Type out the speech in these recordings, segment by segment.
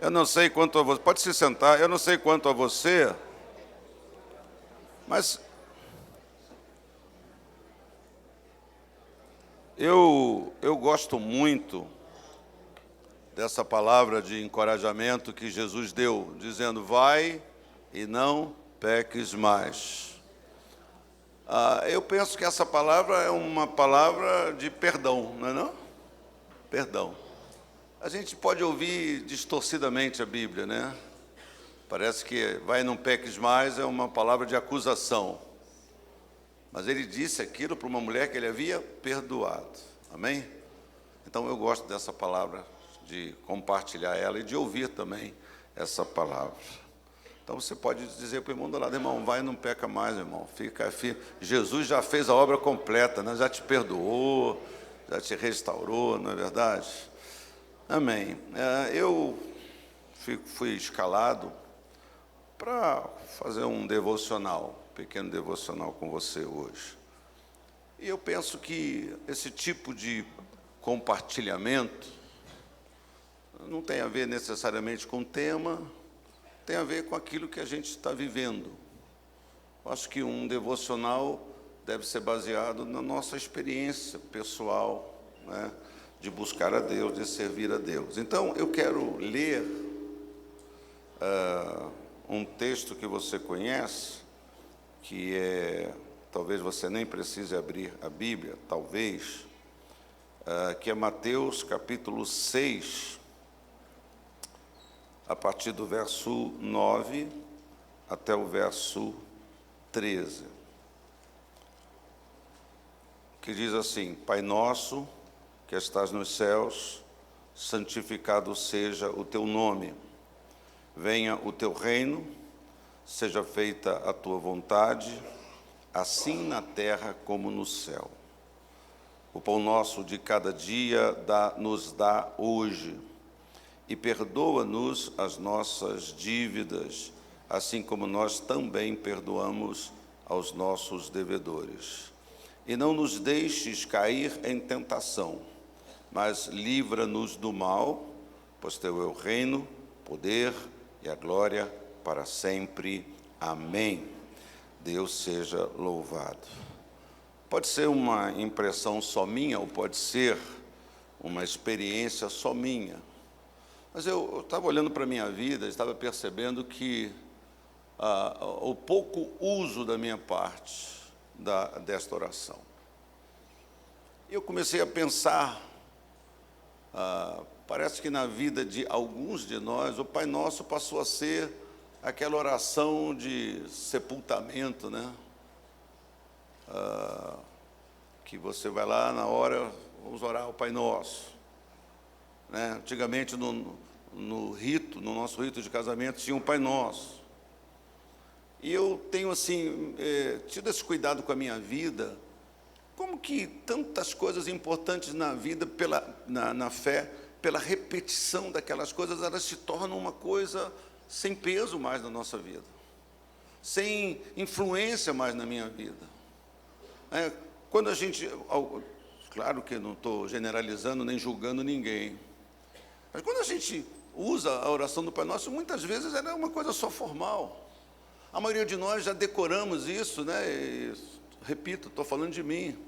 Eu não sei quanto a você, pode se sentar, eu não sei quanto a você, mas eu gosto muito dessa palavra de encorajamento que Jesus deu, dizendo, vai e não peques mais. Eu penso que essa palavra é uma palavra de perdão, não é não? Perdão. A gente pode ouvir distorcidamente a Bíblia, né? Parece que vai e não peques mais é uma palavra de acusação. Mas ele disse aquilo para uma mulher que ele havia perdoado. Amém? Então eu gosto dessa palavra, de compartilhar ela e de ouvir também essa palavra. Então você pode dizer para o irmão do lado, irmão, vai e não peca mais, irmão. Fica firme. Jesus já fez a obra completa, né? Já te perdoou, já te restaurou, não é verdade? Amém. Eu fui escalado para fazer um devocional, um pequeno devocional com você hoje. E eu penso que esse tipo de compartilhamento não tem a ver necessariamente com o tema, tem a ver com aquilo que a gente está vivendo. Eu acho que um devocional deve ser baseado na nossa experiência pessoal, né, de buscar a Deus, de servir a Deus. Então, eu quero ler um texto que você conhece, que talvez você nem precise abrir a Bíblia, talvez, que é Mateus capítulo 6, a partir do verso 9 até o verso 13, que diz assim, Pai nosso, que estás nos céus, santificado seja o teu nome. Venha o teu reino, seja feita a tua vontade, assim na terra como no céu. O pão nosso de cada dia nos dá hoje, e perdoa-nos as nossas dívidas, assim como nós também perdoamos aos nossos devedores. E não nos deixes cair em tentação, mas livra-nos do mal, pois teu é o reino, poder e a glória para sempre. Amém. Deus seja louvado. Pode ser uma impressão só minha, ou pode ser uma experiência só minha. Mas eu estava olhando para a minha vida, estava percebendo que o pouco uso da minha parte desta oração. E eu comecei a pensar, parece que na vida de alguns de nós, o Pai Nosso passou a ser aquela oração de sepultamento, né? Que você vai lá na hora, vamos orar o Pai Nosso. Né? Antigamente, no nosso rito de casamento, tinha um Pai Nosso. E eu tenho, assim, tido esse cuidado com a minha vida, como que tantas coisas importantes na vida, na fé, pela repetição daquelas coisas, elas se tornam uma coisa sem peso mais na nossa vida, sem influência mais na minha vida. Quando a gente, claro que eu não estou generalizando nem julgando ninguém, mas quando a gente usa a oração do Pai Nosso, muitas vezes ela é uma coisa só formal. A maioria de nós já decoramos isso, né? E, repito, estou falando de mim.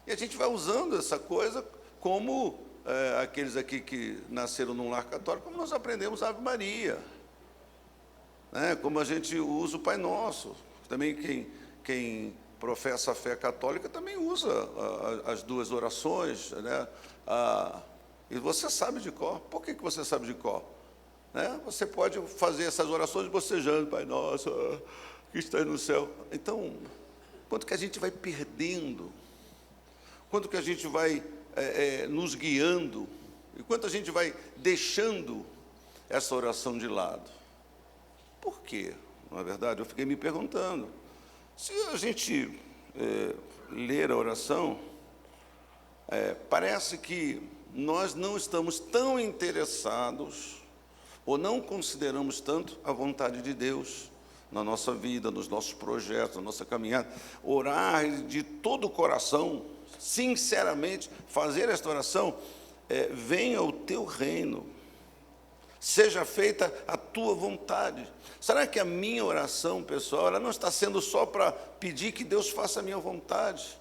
E a gente vai usando essa coisa como aqueles aqui que nasceram num lar católico, como nós aprendemos a Ave Maria, né? Como a gente usa o Pai Nosso. Também quem professa a fé católica também usa as duas orações, né? E você sabe de cor. Por que você sabe de cor? Né? Você pode fazer essas orações bocejando, Pai Nosso, que estás no céu. Então, quanto que a gente vai perdendo, quanto que a gente vai nos guiando, e quanto a gente vai deixando essa oração de lado. Por quê? Não é verdade? Eu fiquei me perguntando. Se a gente ler a oração, parece que nós não estamos tão interessados, ou não consideramos tanto a vontade de Deus na nossa vida, nos nossos projetos, na nossa caminhada. Orar de todo o coração, sinceramente, fazer esta oração, venha o teu reino, Seja feita a tua vontade. Será que a minha oração, pessoal, ela não está sendo só para pedir que Deus faça a minha vontade?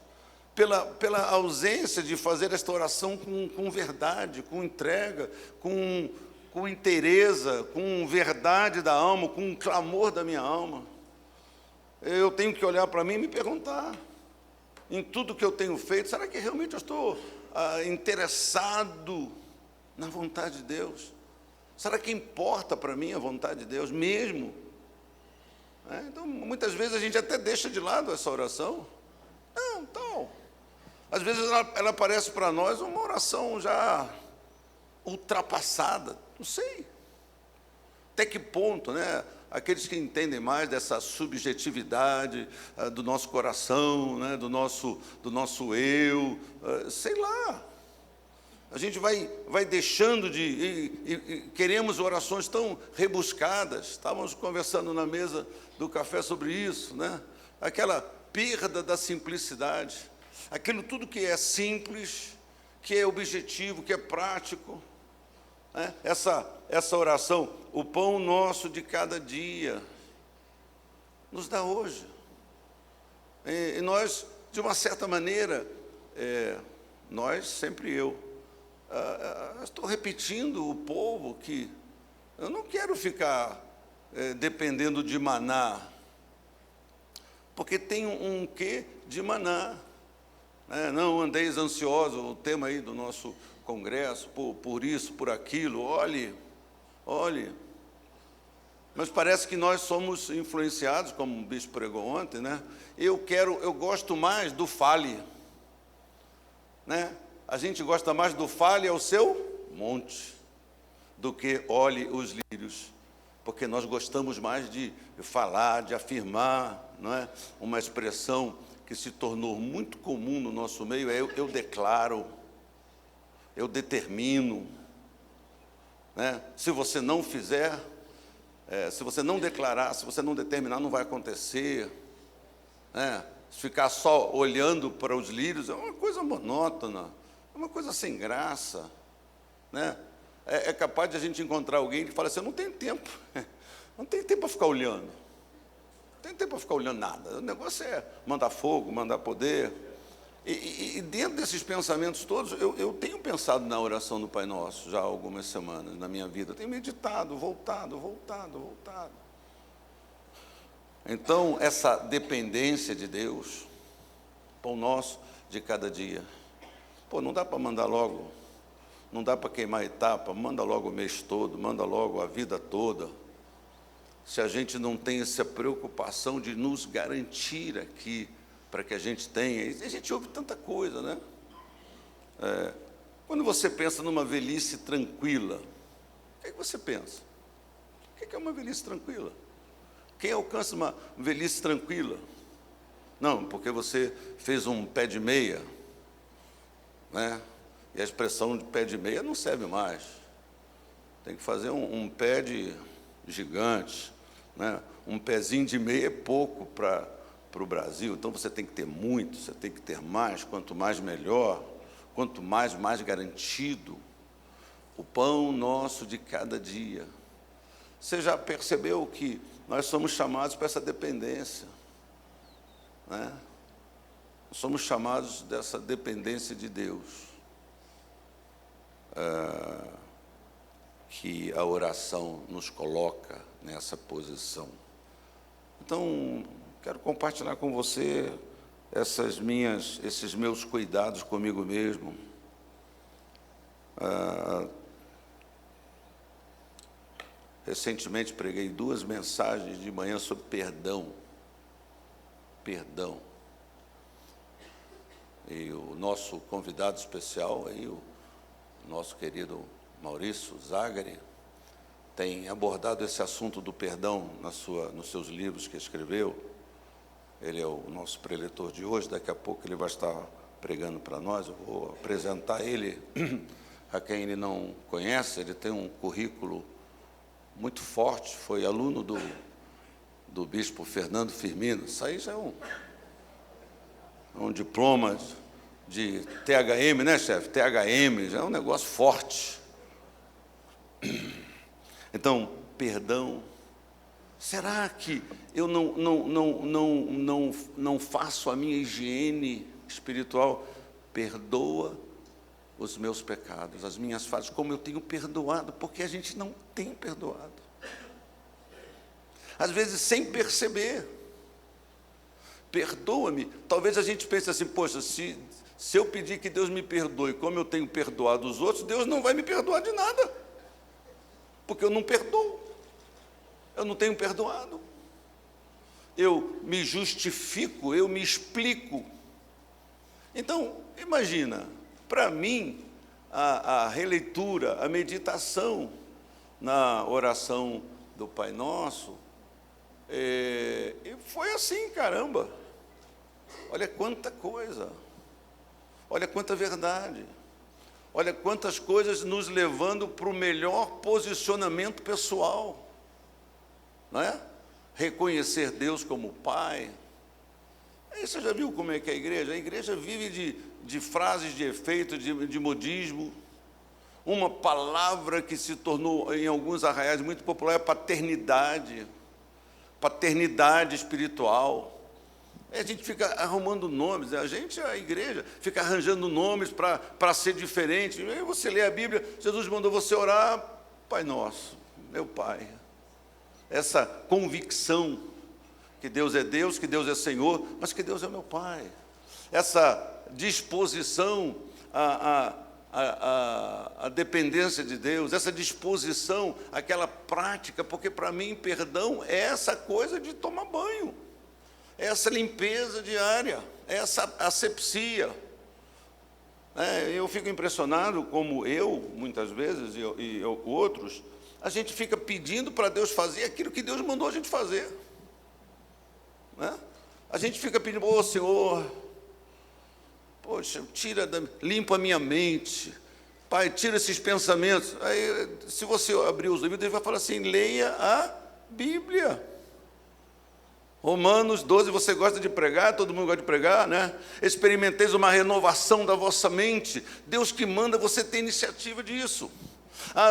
Pela ausência de fazer esta oração com verdade, com entrega, com inteireza, com verdade da alma, com um clamor da minha alma. Eu tenho que olhar para mim e me perguntar, em tudo que eu tenho feito, será que realmente eu estou interessado na vontade de Deus? Será que importa para mim a vontade de Deus mesmo? Então, muitas vezes a gente até deixa de lado essa oração. Não, então, às vezes ela parece para nós uma oração já ultrapassada. Não sei. Até que ponto, né? Aqueles que entendem mais dessa subjetividade do nosso coração, né? do nosso eu, sei lá. A gente vai deixando e queremos orações tão rebuscadas. Estávamos conversando na mesa do café sobre isso, né? Aquela perda da simplicidade, aquilo tudo que é simples, que é objetivo, que é prático, né? Essa oração, o pão nosso de cada dia, nos dá hoje. E nós, de uma certa maneira, nós, sempre eu, estou repetindo o povo que eu não quero ficar dependendo de maná, porque tem um quê de maná, né? Não andeis ansiosos, o tema aí do nosso congresso, por isso, por aquilo, olhe, mas parece que nós somos influenciados, como o bispo pregou ontem, né? Eu gosto mais do fale, né? A gente gosta mais do fale ao seu monte do que olhe os lírios, porque nós gostamos mais de falar, de afirmar, não é? Uma expressão que se tornou muito comum no nosso meio é eu declaro, eu determino, né? Se você não fizer, se você não declarar, se você não determinar, não vai acontecer, né? Se ficar só olhando para os lírios é uma coisa monótona, é uma coisa sem graça, né? É capaz de a gente encontrar alguém que fala assim, eu não tenho tempo, não tenho tempo para ficar olhando, não tenho tempo para ficar olhando nada, o negócio é mandar fogo, mandar poder. E dentro desses pensamentos todos, eu tenho pensado na oração do Pai Nosso já há algumas semanas na minha vida, eu tenho meditado, voltado. Então, essa dependência de Deus, pão nosso de cada dia, não dá para mandar logo, não dá para queimar etapa, manda logo o mês todo, manda logo a vida toda, se a gente não tem essa preocupação de nos garantir aqui, para que a gente tenha, e a gente ouve tanta coisa, né? Quando você pensa numa velhice tranquila, o que você pensa? O que é uma velhice tranquila? Quem alcança uma velhice tranquila? Não, porque você fez um pé de meia, né? E a expressão de pé de meia não serve mais. Tem que fazer um pé de gigante, né? Um pezinho de meia é pouco para o Brasil, então você tem que ter muito, você tem que ter mais, quanto mais melhor, quanto mais garantido. O pão nosso de cada dia. Você já percebeu que nós somos chamados para essa dependência, né? Somos chamados dessa dependência de Deus, que a oração nos coloca nessa posição. Então, quero compartilhar com você esses meus cuidados comigo mesmo. Recentemente preguei 2 mensagens de manhã sobre perdão. E o nosso convidado especial, aí, o nosso querido Maurício Zagari, tem abordado esse assunto do perdão nos seus livros que escreveu. Ele é o nosso preletor de hoje, daqui a pouco ele vai estar pregando para nós. Eu vou apresentar ele a quem ele não conhece. Ele tem um currículo muito forte, foi aluno do bispo Fernando Firmino. Isso aí já é um diploma de THM, né, chefe? THM, já é um negócio forte. Então, perdão. Será que eu não faço a minha higiene espiritual? Perdoa os meus pecados, as minhas falhas, como eu tenho perdoado, porque a gente não tem perdoado. Às vezes sem perceber. Perdoa-me. Talvez a gente pense assim, poxa, se eu pedir que Deus me perdoe como eu tenho perdoado os outros, Deus não vai me perdoar de nada, porque eu não perdoo, eu não tenho perdoado. Eu me justifico, eu me explico. Então, imagina, para mim, a releitura, a meditação na oração do Pai Nosso, foi assim, caramba. Olha quanta coisa, olha quanta verdade, olha quantas coisas nos levando para o melhor posicionamento pessoal, não é? Reconhecer Deus como Pai. Aí você já viu como é que é a igreja? A igreja vive de frases de efeito, de modismo. Uma palavra que se tornou, em alguns arraiais, muito popular é paternidade. Paternidade espiritual. Aí a gente fica arrumando nomes, a igreja, fica arranjando nomes para ser diferente. Aí você lê a Bíblia, Jesus mandou você orar, Pai Nosso, meu Pai. Essa convicção que Deus é Senhor, mas que Deus é meu Pai. Essa disposição a dependência de Deus, essa disposição, aquela prática, porque para mim perdão é essa coisa de tomar banho, é essa limpeza diária, é essa asepsia. Eu fico impressionado como muitas vezes, e outros, a gente fica pedindo para Deus fazer aquilo que Deus mandou a gente fazer. A gente fica pedindo, ô Senhor, poxa, limpa a minha mente, Pai, tira esses pensamentos. Aí, se você abrir os livros, ele vai falar assim, leia a Bíblia. Romanos 12, você gosta de pregar, todo mundo gosta de pregar, né? Experimenteis uma renovação da vossa mente. Deus que manda você ter iniciativa disso.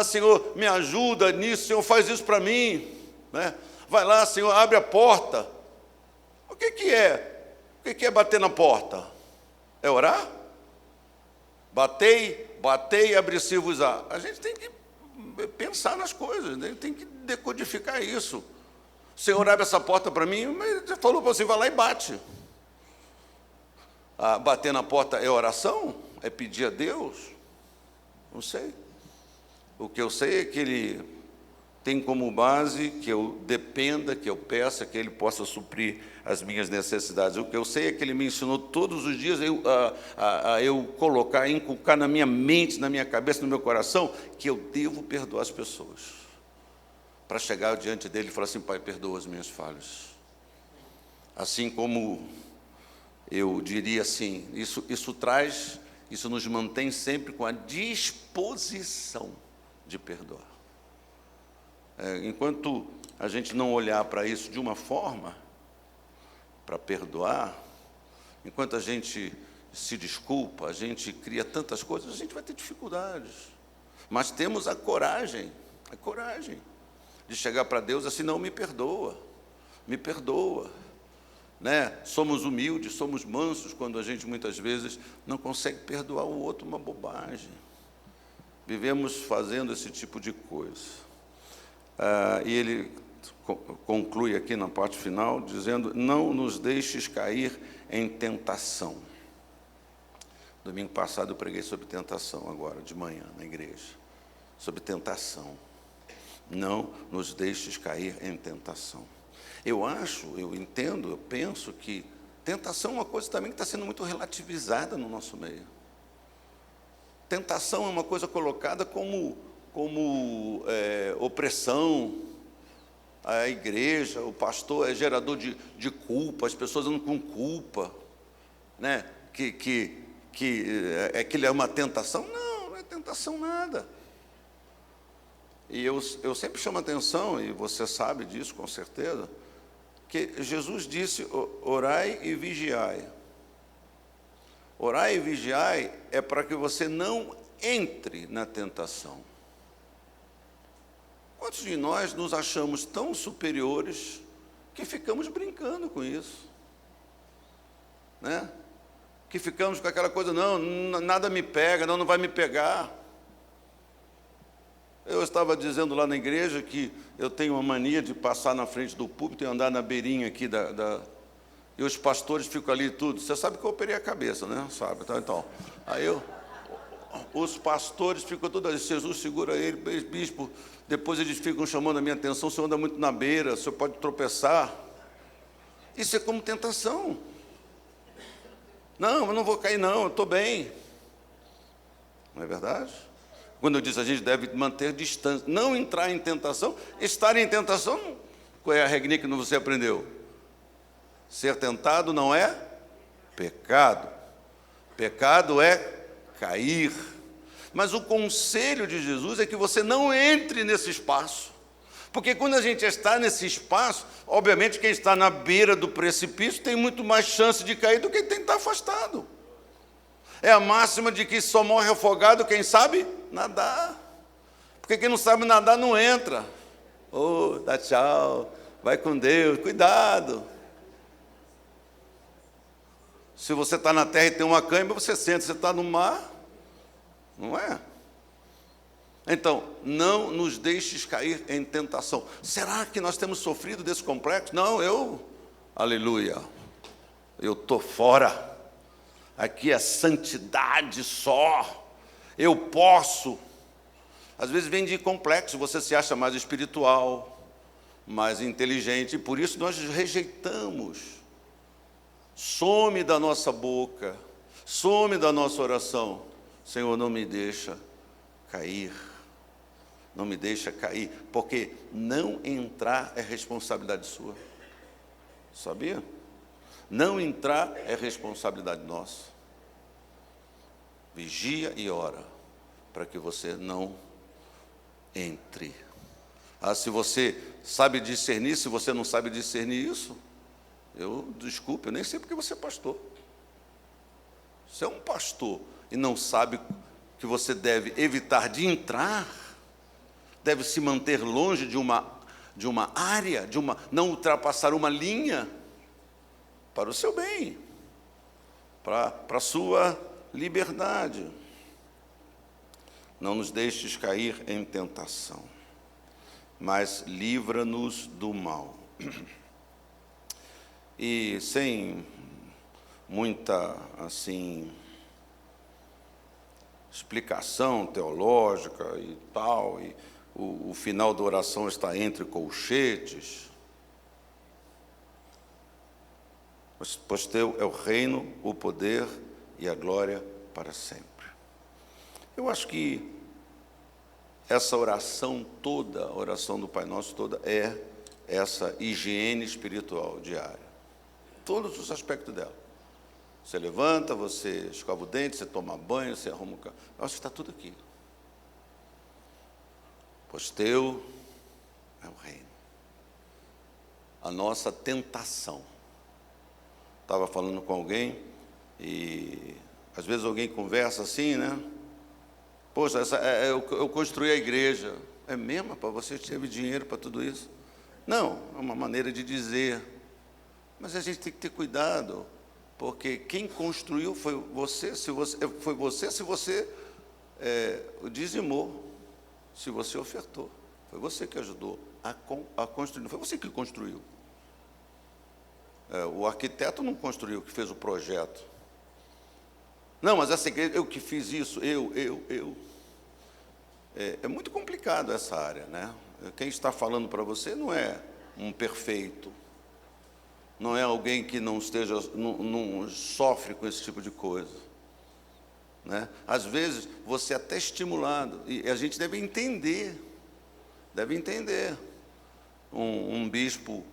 Senhor, me ajuda nisso, Senhor, faz isso para mim, né? Vai lá, Senhor, abre a porta. O que é? O que é bater na porta? É orar? Batei, abri-se-vos-á. A gente tem que pensar nas coisas, né? Tem que decodificar isso. O Senhor abre essa porta para mim, mas ele falou para você, vai lá e bate. Bater na porta é oração? É pedir a Deus? Não sei. O que eu sei é que Ele tem como base que eu dependa, que eu peça, que Ele possa suprir as minhas necessidades. O que eu sei é que Ele me ensinou todos os dias a eu colocar, inculcar na minha mente, na minha cabeça, no meu coração, que eu devo perdoar as pessoas. Para chegar diante dEle e falar assim, Pai, perdoa as minhas falhas. Assim como eu diria assim, isso nos mantém sempre com a disposição de perdoar. Enquanto a gente não olhar para isso de uma forma, para perdoar, enquanto a gente se desculpa, a gente cria tantas coisas, a gente vai ter dificuldades. Mas temos a coragem de chegar para Deus assim, não, me perdoa, né? Somos humildes, somos mansos, quando a gente muitas vezes não consegue perdoar o outro uma bobagem. Vivemos fazendo esse tipo de coisa. E ele conclui aqui na parte final, dizendo, não nos deixes cair em tentação. Domingo passado eu preguei sobre tentação, agora de manhã, na igreja. Sobre tentação. Não nos deixes cair em tentação. Eu entendo, eu penso que tentação é uma coisa também que está sendo muito relativizada no nosso meio. Tentação é uma coisa colocada como opressão. A igreja, o pastor é gerador de culpa, as pessoas andam com culpa, né? Que aquilo é uma tentação. Não é tentação nada. E eu sempre chamo a atenção, e você sabe disso com certeza, que Jesus disse, orai e vigiai. Orai e vigiai é para que você não entre na tentação. Quantos de nós nos achamos tão superiores que ficamos brincando com isso? Né? Que ficamos com aquela coisa, não, nada me pega, não vai me pegar. Eu estava dizendo lá na igreja que eu tenho uma mania de passar na frente do púlpito e andar na beirinha aqui e os pastores ficam ali tudo. Você sabe que eu operei a cabeça, né? Sabe? Então, aí os pastores ficam todos ali, Jesus segura ele, bispo. Depois eles ficam chamando a minha atenção, o senhor anda muito na beira, o senhor pode tropeçar. Isso é como tentação. Não, eu não vou cair não, eu estou bem. Não é verdade? Quando eu disse a gente deve manter distância, não entrar em tentação, estar em tentação, qual é a regrinha que você aprendeu? Ser tentado não é pecado. Pecado é cair. Mas o conselho de Jesus é que você não entre nesse espaço. Porque quando a gente está nesse espaço, obviamente quem está na beira do precipício tem muito mais chance de cair do que quem está afastado. É a máxima de que só morre afogado quem sabe nadar. Porque quem não sabe nadar não entra. Oh, dá tchau, vai com Deus, cuidado. Se você está na terra e tem uma cãibra, você sente, você está no mar, não é? Então, não nos deixes cair em tentação. Será que nós temos sofrido desse complexo? Não, aleluia, eu estou fora. Aqui é santidade só. Eu posso. Às vezes vem de complexo, você se acha mais espiritual, mais inteligente, e por isso nós rejeitamos. Some da nossa boca, some da nossa oração. Senhor, não me deixa cair. Não me deixa cair, porque não entrar é responsabilidade sua. Sabia? Não entrar é responsabilidade nossa. Vigia e ora, para que você não entre. Se você sabe discernir, se você não sabe discernir isso, desculpe, eu nem sei porque você é pastor. Você é um pastor e não sabe que você deve evitar de entrar, deve se manter longe de uma área, não ultrapassar uma linha, para o seu bem, para a sua liberdade. Não nos deixes cair em tentação, mas livra-nos do mal. E sem muita, explicação teológica e tal, e o final da oração está entre colchetes. Pois teu é o reino, o poder e a glória para sempre. Eu acho que essa oração toda, a oração do Pai Nosso toda, é essa higiene espiritual diária. Todos os aspectos dela. Você levanta, você escova o dente, você toma banho, você arruma o carro. Eu acho que está tudo aqui. Pois teu é o reino. A nossa tentação. Estava falando com alguém e às vezes alguém conversa assim, né? Poxa, eu construí a igreja. É mesmo? Para você teve dinheiro para tudo isso? Não, é uma maneira de dizer. Mas a gente tem que ter cuidado, porque quem construiu foi você, se você dizimou, se você ofertou. Foi você que ajudou a construir, não foi você que construiu. O arquiteto não construiu, que fez o projeto. Não, mas essa igreja, eu que fiz isso, eu. É muito complicado essa área, né? Quem está falando para você não é um perfeito, não é alguém que não sofre com esse tipo de coisa, né? Às vezes, você é até estimulado, e a gente deve entender. Um bispo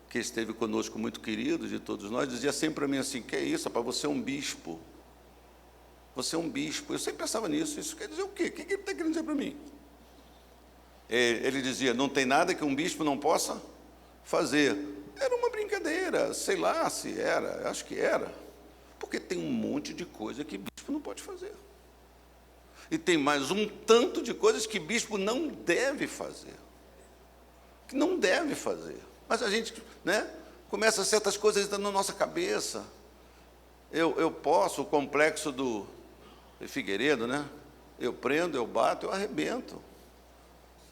que esteve conosco, muito querido de todos nós, dizia sempre para mim assim: que é isso, rapaz, você é um bispo. Você é um bispo. Eu sempre pensava nisso. Isso quer dizer o quê? O que ele está querendo dizer para mim? Ele dizia: não tem nada que um bispo não possa fazer. Era uma brincadeira, sei lá se era, acho que era. Porque tem um monte de coisa que bispo não pode fazer. E tem mais um tanto de coisas que bispo não deve fazer. que não deve fazer. Mas a gente, né, começa certas coisas na nossa cabeça. Eu posso, o complexo do Figueiredo, né? Eu prendo, eu bato, eu arrebento.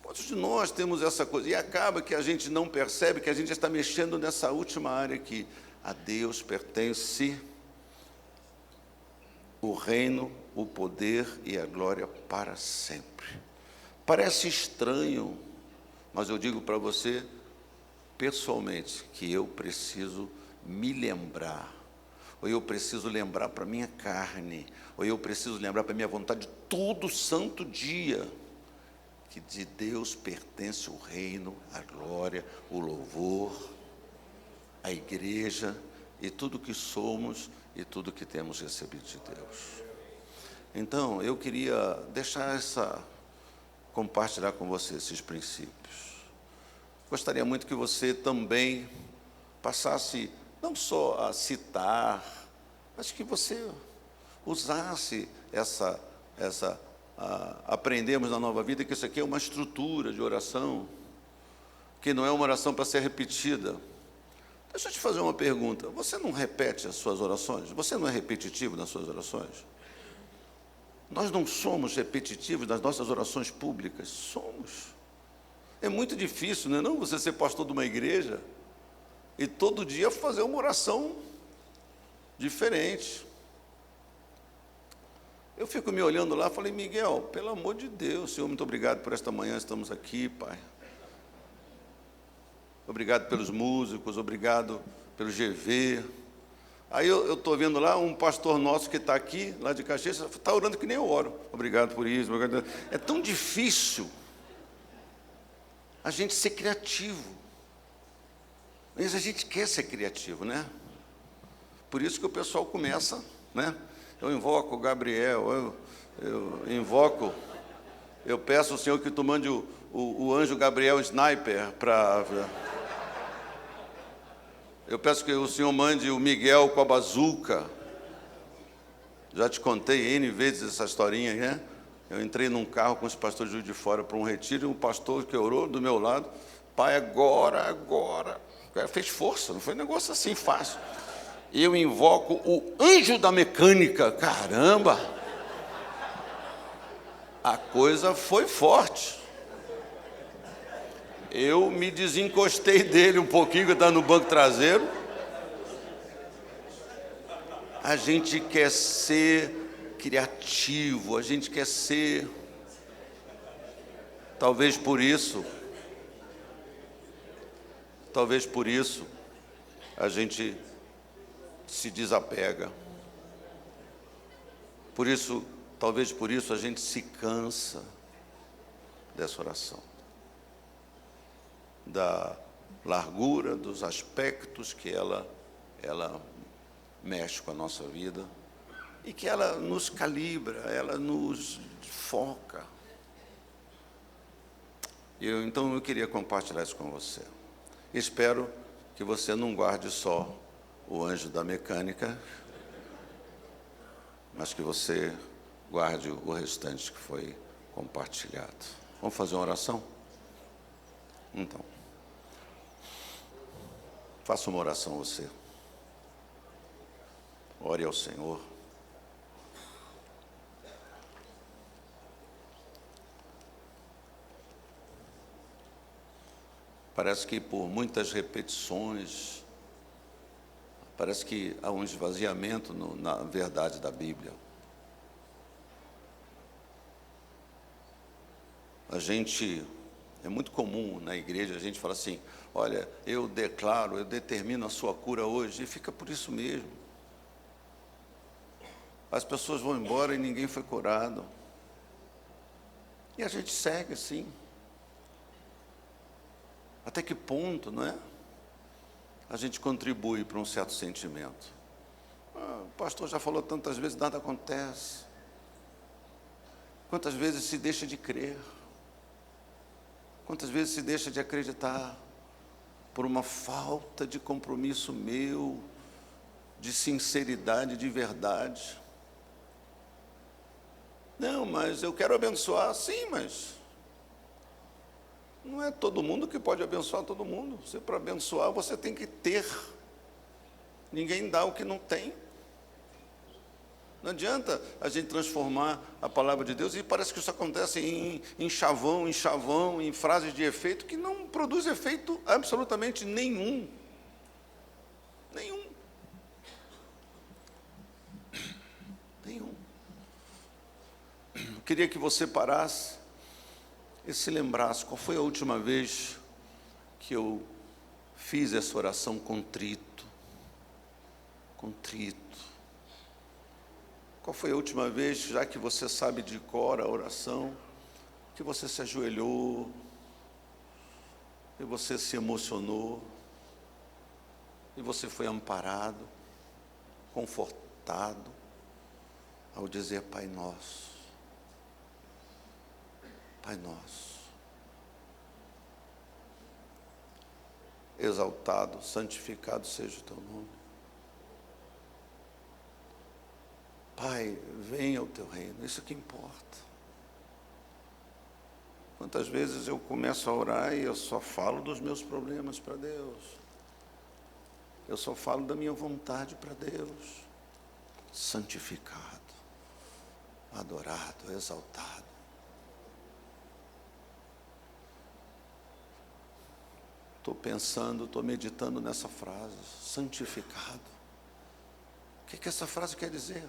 Quantos de nós temos essa coisa? E acaba que a gente não percebe que a gente está mexendo nessa última área aqui. A Deus pertence o reino, o poder e a glória para sempre. Parece estranho, mas eu digo para você, pessoalmente, que eu preciso me lembrar, ou eu preciso lembrar para a minha carne, ou eu preciso lembrar para a minha vontade, todo santo dia, que de Deus pertence o reino, a glória, o louvor, a igreja, e tudo que somos e tudo que temos recebido de Deus. Então, eu queria compartilhar com você esses princípios. Gostaria muito que você também passasse, não só a citar, mas que você usasse aprendemos na Nova Vida que isso aqui é uma estrutura de oração, que não é uma oração para ser repetida. Deixa eu te fazer uma pergunta. Você não repete as suas orações? Você não é repetitivo nas suas orações? Nós não somos repetitivos nas nossas orações públicas? Somos. É muito difícil, não é não? Você ser pastor de uma igreja e todo dia fazer uma oração diferente. Eu fico me olhando lá e falei, Miguel, pelo amor de Deus, Senhor, muito obrigado por esta manhã, estamos aqui, Pai. Obrigado pelos músicos, obrigado pelo GV. Aí eu estou vendo lá um pastor nosso que está aqui, lá de Caxias, está orando que nem eu oro. Obrigado por isso. Obrigado. É tão difícil a gente ser criativo. Mas a gente quer ser criativo, né? Por isso que o pessoal começa, né? Eu invoco o Gabriel, eu peço ao Senhor que tu mande o anjo Gabriel Sniper para... Eu peço que o Senhor mande o Miguel com a bazuca. Já te contei N vezes essa historinha, né? Eu entrei num carro com os pastores de Juiz de Fora para um retiro, e um pastor que orou do meu lado, Pai, agora. O cara fez força, não foi um negócio assim fácil. E eu invoco o anjo da mecânica. Caramba! A coisa foi forte. Eu me desencostei dele um pouquinho, que está no banco traseiro. A gente quer ser criativo, a gente quer ser... Talvez por isso, a gente se desapega. Talvez por isso a gente se cansa dessa oração. Da largura, dos aspectos que ela mexe com a nossa vida e que ela nos calibra, ela nos foca. Então eu queria compartilhar isso com você. Espero que você não guarde só o anjo da mecânica, mas que você guarde o restante que foi compartilhado. Vamos fazer uma oração? Então, faça uma oração você. Ore ao Senhor. Parece que por muitas repetições, parece que há um esvaziamento na verdade da Bíblia. É muito comum na igreja a gente falar assim, olha, eu determino a sua cura hoje, e fica por isso mesmo. As pessoas vão embora e ninguém foi curado. E a gente segue assim. Até que ponto, não é? A gente contribui para um certo sentimento. O pastor já falou tantas vezes, nada acontece. Quantas vezes se deixa de crer? Quantas vezes se deixa de acreditar por uma falta de compromisso meu, de sinceridade, de verdade? Não, mas eu quero abençoar. Sim, mas Não é todo mundo que pode abençoar todo mundo. Você, para abençoar, você tem que ter. Ninguém dá o que não tem. Não adianta a gente transformar a palavra de Deus, e parece que isso acontece em chavão, em frases de efeito, que não produz efeito absolutamente nenhum. Nenhum. Nenhum. Eu queria que você parasse e se lembrasse, qual foi a última vez que eu fiz essa oração contrito? Contrito. Qual foi a última vez, já que você sabe de cor a oração, que você se ajoelhou, e você se emocionou, e você foi amparado, confortado, ao dizer Pai Nosso, Pai Nosso, exaltado, santificado seja o Teu nome. Pai, venha o Teu reino, isso que importa. Quantas vezes eu começo a orar e eu só falo dos meus problemas para Deus. Eu só falo da minha vontade para Deus. Santificado, adorado, exaltado. Estou pensando, estou meditando nessa frase, santificado. O que essa frase quer dizer?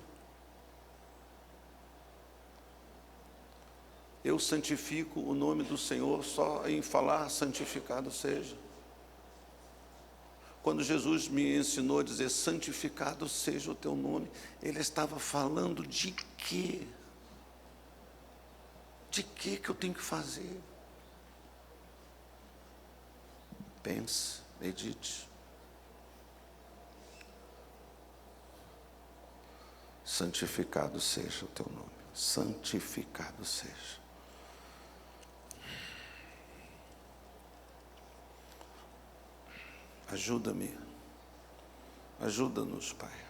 Eu santifico o nome do Senhor só em falar santificado seja. Quando Jesus me ensinou a dizer santificado seja o teu nome, Ele estava falando de quê? De quê que eu tenho que fazer? Pense, medite. Santificado seja o teu nome. Santificado seja. Ajuda-me, ajuda-nos, Pai,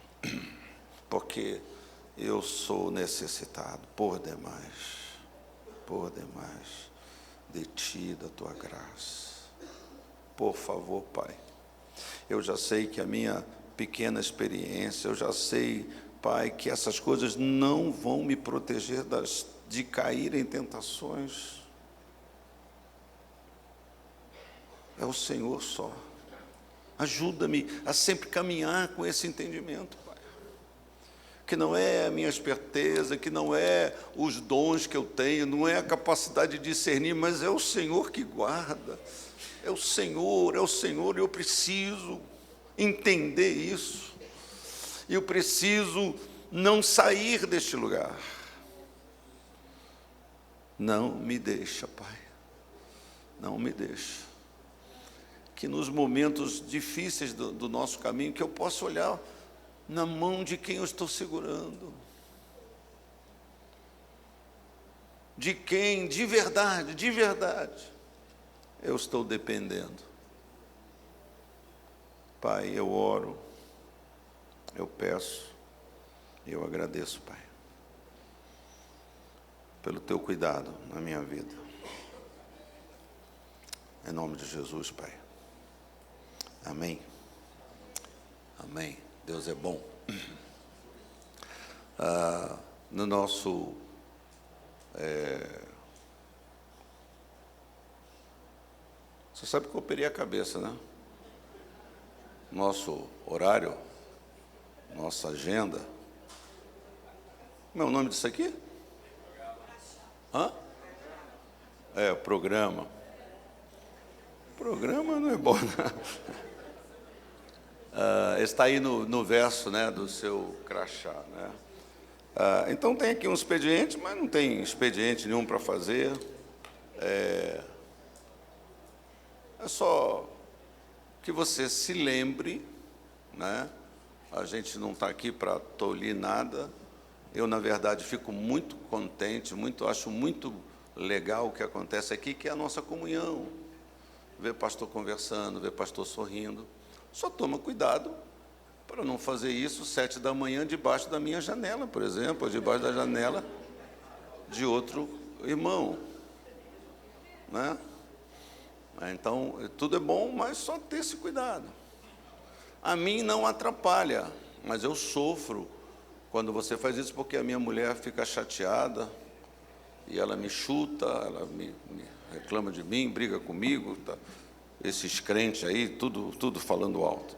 porque eu sou necessitado por demais de Ti, da Tua graça. Por favor, Pai, eu já sei que a minha pequena experiência, eu já sei, Pai, que essas coisas não vão me proteger de cair em tentações. É o Senhor só. Ajuda-me a sempre caminhar com esse entendimento, Pai. Que não é a minha esperteza, que não é os dons que eu tenho, não é a capacidade de discernir, mas é o Senhor que guarda. É o Senhor, e eu preciso entender isso. E eu preciso não sair deste lugar. Não me deixa, Pai. Não me deixa. Que nos momentos difíceis do nosso caminho, que eu possa olhar na mão de quem eu estou segurando. De quem, de verdade, eu estou dependendo. Pai, eu oro, eu peço, eu agradeço, Pai, pelo Teu cuidado na minha vida. Em nome de Jesus, Pai. Amém. Amém. Deus é bom. No nosso você sabe que eu operei a cabeça, né? Nosso horário, nossa agenda. Como é o nome disso aqui? Programa. Programa não é bom, não. Está aí no verso, né, do seu crachá, né? Então tem aqui um expediente, mas não tem expediente nenhum para fazer. É só que você se lembre, né? A gente não está aqui para tolir nada. Eu, na verdade, fico muito contente, acho muito legal o que acontece aqui, que é a nossa comunhão. Ver pastor conversando, ver pastor sorrindo. Só toma cuidado para não fazer isso 7 da manhã debaixo da minha janela, por exemplo, ou debaixo da janela de outro irmão, né? Então, tudo é bom, mas só ter esse cuidado. A mim não atrapalha, mas eu sofro quando você faz isso, porque a minha mulher fica chateada e ela me chuta, ela me reclama de mim, briga comigo, tá? Esses crentes aí, tudo falando alto.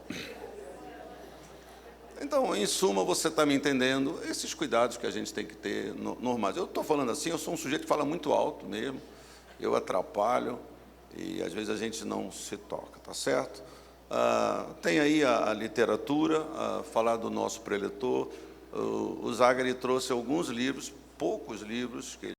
Então, em suma, você está me entendendo, esses cuidados que a gente tem que ter normais. Eu estou falando assim, eu sou um sujeito que fala muito alto mesmo, eu atrapalho e às vezes a gente não se toca, tá certo? Tem aí a literatura, falar do nosso preletor. O Zagari trouxe alguns livros, poucos livros, que